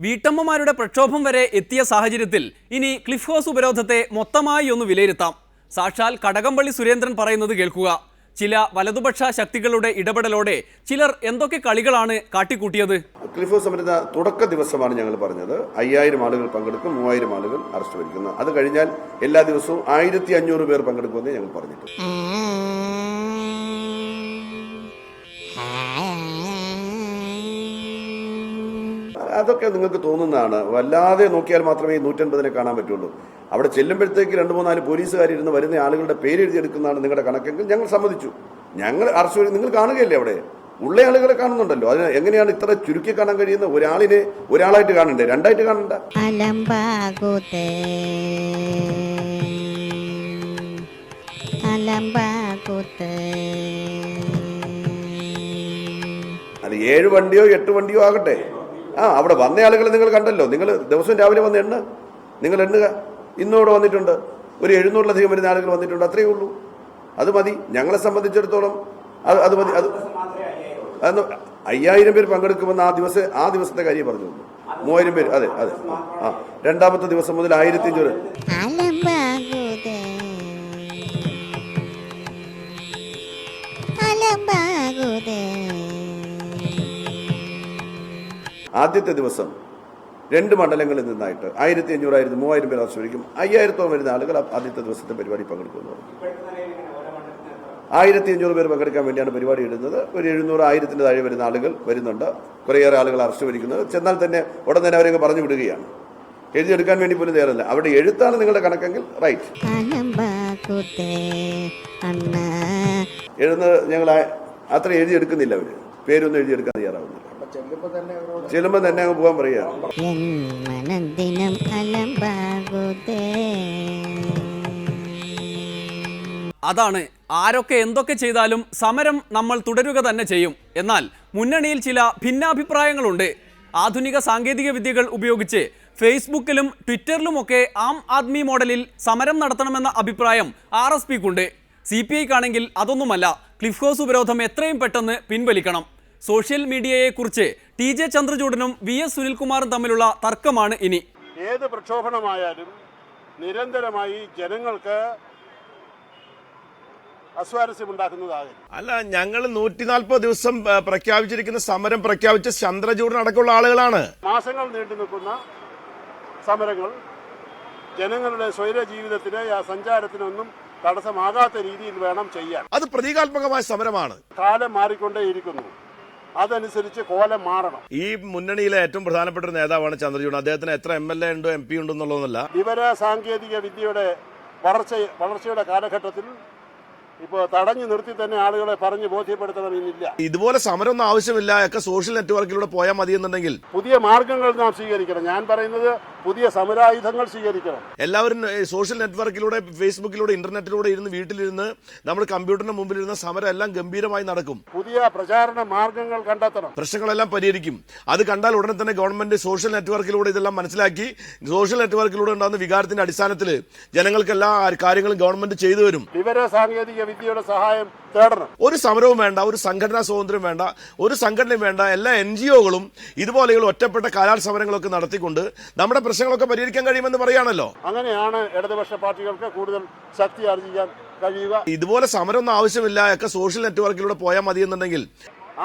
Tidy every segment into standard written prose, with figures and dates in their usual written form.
വീട്ടമ്മമാരുടെ പ്രക്ഷോഭം വരെ എത്തിയ സാഹചര്യത്തിൽ ഇനി ക്ലിഫ് ഹൗസ് ഉപരോധത്തെ മൊത്തമായി ഒന്ന് വിലയിരുത്താം. സാക്ഷാൽ കടകംപള്ളി സുരേന്ദ്രൻ പറയുന്നത് കേൾക്കുക. ചില വലതുപക്ഷ ശക്തികളുടെ ഇടപെടലോടെ ചിലർ എന്തൊക്കെ കളികളാണ് കാട്ടിക്കൂട്ടിയത്. ക്ലിഫ് ഹൗസ് സമരത്തിന്റെ തുടക്ക ദിവസമാണ് ഞങ്ങൾ പറഞ്ഞത് 5000 ആളുകൾ പങ്കെടുക്കും, 3000 ആളുകൾ അറസ്റ്റ് വരിക്കുന്നു. അത് കഴിഞ്ഞാൽ എല്ലാ ദിവസവും 1500 പേർ പങ്കെടുക്കുമെന്ന് ഞങ്ങൾ പറഞ്ഞിട്ടുണ്ട്. അതൊക്കെ നിങ്ങൾക്ക് തോന്നുന്നതാണ്. വല്ലാതെ നോക്കിയാൽ മാത്രമേ 150-നെ കാണാൻ പറ്റുള്ളൂ. അവിടെ ചെല്ലുമ്പോഴത്തേക്ക് 2-3-4 പോലീസുകാരിരുന്ന് വരുന്ന ആളുകളുടെ പേര് എഴുതിയെടുക്കുന്നതാണ് നിങ്ങളുടെ കണക്കെങ്കിൽ ഞങ്ങൾ സമ്മതിച്ചു. ഞങ്ങൾ അറസ്റ്റ് നിങ്ങൾ കാണുകയല്ലേ, അവിടെ ഉള്ള ആളുകളെ കാണുന്നുണ്ടല്ലോ. അതിന് എങ്ങനെയാണ് ഇത്ര ചുരുക്കി കാണാൻ കഴിയുന്നത്? ഒരാളിനെ ഒരാളായിട്ട് കാണണ്ടേ, രണ്ടായിട്ട് കാണണ്ട. അത് 7 വണ്ടിയോ 8 വണ്ടിയോ ആകട്ടെ, അവിടെ വന്ന ആളുകളെ നിങ്ങൾ കണ്ടല്ലോ. നിങ്ങൾ ദിവസം രാവിലെ വന്ന് നിങ്ങൾ എണ്ണുക. ഇന്നോടെ വന്നിട്ടുണ്ട് ഒരു 700-ലധികം വരുന്ന ആളുകൾ വന്നിട്ടുണ്ട്. അത്രയേ ഉള്ളൂ. അത് മതി. ഞങ്ങളെ സംബന്ധിച്ചിടത്തോളം അത് മതി. അത് 5000 പേര് പങ്കെടുക്കുമെന്ന് ആ ദിവസത്തെ കാര്യം പറഞ്ഞു. 3000 പേര്. അതെ. രണ്ടാമത്തെ ദിവസം മുതൽ 1500. ആദ്യത്തെ ദിവസം 2 മണ്ഡലങ്ങളിൽ നിന്നായിട്ട് 1500, 3000 പേർ ആശ്രയിക്കും. 5000-ഓളം വരുന്ന ആളുകൾ ആദ്യത്തെ ദിവസത്തെ പരിപാടി പങ്കെടുക്കുന്നു. 1500 പേർ പങ്കെടുക്കാൻ വേണ്ടിയാണ് പരിപാടി ഇടുന്നത്. ഒരു 700-1000 താഴെ വരുന്ന ആളുകൾ വരുന്നുണ്ട്. കുറേയേറെ ആളുകൾ അറസ്റ്റ് വരിക്കുന്നത്. ചെന്നാൽ തന്നെ ഉടൻ തന്നെ അവരെ പറഞ്ഞു വിടുകയാണ്. എഴുതിയെടുക്കാൻ വേണ്ടി പോലും തയ്യാറല്ല. അവിടെ എഴുത്താണ് നിങ്ങളുടെ കണക്കെങ്കിൽ റൈറ്റ്. എഴുതുന്നത് ഞങ്ങൾ അത്ര എഴുതിയെടുക്കുന്നില്ല. അവര് പേരൊന്നും എഴുതിയെടുക്കാൻ തയ്യാറാവുന്നില്ല. ചെല്ലുമ്പോ തന്നെ അങ്ങ് പോകാൻ പറയുക. അതാണ്, ആരൊക്കെ എന്തൊക്കെ ചെയ്താലും സമരം നമ്മൾ തുടരുക തന്നെ ചെയ്യും. എന്നാൽ മുന്നണിയിൽ ചില ഭിന്നാഭിപ്രായങ്ങളുണ്ട്. ആധുനിക സാങ്കേതിക വിദ്യകൾ ഉപയോഗിച്ച് ഫേസ്ബുക്കിലും ട്വിറ്ററിലുമൊക്കെ ആം ആദ്മി മോഡലിൽ സമരം നടത്തണമെന്ന അഭിപ്രായം RSPക്കുണ്ട്. CPIക്കാണെങ്കിൽ അതൊന്നുമല്ല. ക്ലിഫ് ഹൗസ് ഉപരോധം എത്രയും പെട്ടെന്ന് പിൻവലിക്കണം. സോഷ്യൽ മീഡിയയെക്കുറിച്ച് TJ ചന്ദ്രചൂഡനും VS സുനിൽകുമാറും തമ്മിലുള്ള തർക്കമാണ് ഇനി. ഏത് പ്രക്ഷോഭണമായാലും നിരന്തരമായി ജനങ്ങൾക്ക് അസ്വാരസ്യമുണ്ടാക്കുന്നതാകും. അല്ല, ഞങ്ങൾ 140 ദിവസം പ്രഖ്യാപിച്ചിരിക്കുന്ന സമരം പ്രഖ്യാപിച്ച ചന്ദ്രചൂഡൻ അടക്കമുള്ള ആളുകളാണ്. മാസങ്ങൾ നീണ്ടു നിൽക്കുന്ന സമരങ്ങൾ ജനങ്ങളുടെ സ്വൈര ജീവിതത്തിന് സഞ്ചാരത്തിനൊന്നും തടസ്സമാകാത്ത രീതിയിൽ വേണം ചെയ്യാൻ. അത് പ്രതീകാത്മകമായ സമരമാണ്. കാലം മാറിക്കൊണ്ടേയിരിക്കുന്നു. അതനുസരിച്ച് കോലം മാറണം. ഈ മുന്നണിയിലെ ഏറ്റവും പ്രധാനപ്പെട്ട ഒരു നേതാവാണ് ചന്ദ്രചൂഡൻ. അദ്ദേഹത്തിന് എത്ര MLA ഉണ്ടോ MP ഉണ്ടെന്നുള്ളതല്ല. വിവര സാങ്കേതിക വിദ്യയുടെ വളർച്ചയുടെ കാലഘട്ടത്തിൽ ഇപ്പോൾ തടഞ്ഞു നിർത്തി തന്നെ ആളുകളെ പറഞ്ഞ് ബോധ്യപ്പെടുത്തണമെന്നില്ല. ഇതുപോലെ സമരമൊന്നും ആവശ്യമില്ല. ഒക്കെ സോഷ്യൽ നെറ്റ്വർക്കിലൂടെ പോയാൽ മതി എന്നുണ്ടെങ്കിൽ പുതിയ മാർഗങ്ങൾ നാം സ്വീകരിക്കണം. ഞാൻ പറയുന്നത് പുതിയ സമരായുധങ്ങൾ സ്വീകരിക്കണം. എല്ലാവരും സോഷ്യൽ നെറ്റ്വർക്കിലൂടെ, ഫേസ്ബുക്കിലൂടെ, ഇന്റർനെറ്റിലൂടെ ഇരുന്ന് വീട്ടിലിരുന്ന് നമ്മുടെ കമ്പ്യൂട്ടറിന് മുമ്പിലിരുന്ന സമരം എല്ലാം ഗംഭീരമായി നടക്കും. പുതിയ പ്രചാരണ മാർഗങ്ങൾ കണ്ടെത്തണം. പ്രശ്നങ്ങളെല്ലാം പരിഹരിക്കും. അത് കണ്ടാൽ ഉടനെ തന്നെ ഗവൺമെന്റ് സോഷ്യൽ നെറ്റ്വർക്കിലൂടെ ഇതെല്ലാം മനസ്സിലാക്കി സോഷ്യൽ നെറ്റ്വർക്കിലൂടെ ഉണ്ടാകുന്ന വികാരത്തിന്റെ അടിസ്ഥാനത്തിൽ ജനങ്ങൾക്ക് എല്ലാ കാര്യങ്ങളും ഗവൺമെന്റ് ചെയ്തു വരും. വിവര സാങ്കേതിക വിദ്യയുടെ സഹായം തേടണം. ഒരു സമരവും വേണ്ട, ഒരു സംഘടനാ സ്വാതന്ത്ര്യം വേണ്ട, ഒരു സംഘടനയും വേണ്ട. എല്ലാ NGOകളും ഇതുപോലെയുള്ള ഒറ്റപ്പെട്ട കരാർ സമരങ്ങളൊക്കെ നടത്തിക്കൊണ്ട് നമ്മുടെ പ്രശ്നങ്ങളൊക്കെ പരിഹരിക്കാൻ കഴിയുമെന്ന് പറയാണല്ലോ. അങ്ങനെയാണ് ഇടതുപക്ഷ പാർട്ടികൾക്ക് കൂടുതൽ ശക്തി ആർജിക്കാൻ കഴിയുക. ഇതുപോലെ സമരമൊന്നും ആവശ്യമില്ല. ഒക്കെ സോഷ്യൽ നെറ്റ്വർക്കിലൂടെ പോയാൽ മതി എന്നുണ്ടെങ്കിൽ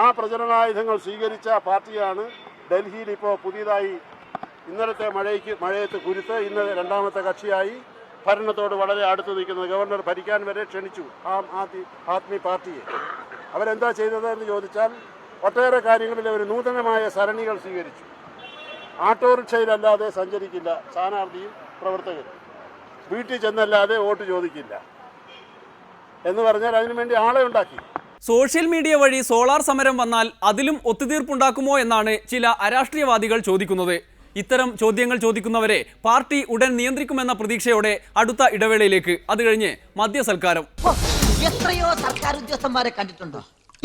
ആ പ്രചരണായുധങ്ങൾ സ്വീകരിച്ച പാർട്ടിയാണ് ഡൽഹിയിൽ ഇപ്പോൾ പുതിയതായി ഇന്നലത്തെ മഴയത്ത് കുരുത്ത് ഇന്ന് 2ാമത്തെ കക്ഷിയായി ഭരണത്തോട് വളരെ അടുത്ത് നിൽക്കുന്നത്. ഗവർണർ ഭരിക്കാൻ വരെ ക്ഷണിച്ചു ആം ആദ്മി പാർട്ടിയെ. അവരെന്താ ചെയ്തതെന്ന് ചോദിച്ചാൽ ഒട്ടേറെ കാര്യങ്ങളിൽ അവർ നൂതനമായ സരണികൾ സ്വീകരിച്ചു. ഓട്ടോറിക്ഷയിലല്ലാതെ സഞ്ചരിക്കില്ല സ്ഥാനാർത്ഥിയും പ്രവർത്തകരും, വീട്ടിൽ ചെന്നല്ലാതെ വോട്ട് ചോദിക്കില്ല എന്ന് പറഞ്ഞാൽ അതിനുവേണ്ടി ആളെ ഉണ്ടാക്കി. സോഷ്യൽ മീഡിയ വഴി സോളാർ സമരം വന്നാൽ അതിലും ഒത്തുതീർപ്പുണ്ടാക്കുമോ എന്നാണ് ചില അരാഷ്ട്രീയവാദികൾ ചോദിക്കുന്നത്. ഇത്തരം ചോദ്യങ്ങൾ ചോദിക്കുന്നവരെ പാർട്ടി ഉടൻ നിയന്ത്രിക്കുമെന്ന പ്രതീക്ഷയോടെ അടുത്ത ഇടവേളയിലേക്ക്. അത് കഴിഞ്ഞ് മദ്യസൽക്കാരം. എത്രയോ സർക്കാർ ഉദ്യോഗസ്ഥന്മാരെ കണ്ടിട്ടുണ്ടോ?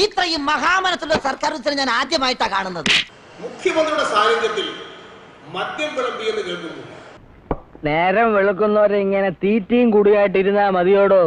ഇത്രയും മഹാമനത്തുള്ള സർക്കാർ ഉദ്യോഗസ്ഥരെ ഞാൻ ആദ്യമായിട്ടാണ് കാണുന്നത്. മുഖ്യമന്ത്രിയുടെ സാന്നിധ്യത്തിൽ മദ്യം വിളമ്പി എന്ന് കേൾക്കുന്നു. നേരം വെളുക്കുന്നവരെ ഇങ്ങനെ തീറ്റയും കൂടിയായിട്ടിരുന്നാ മതിയോടോ?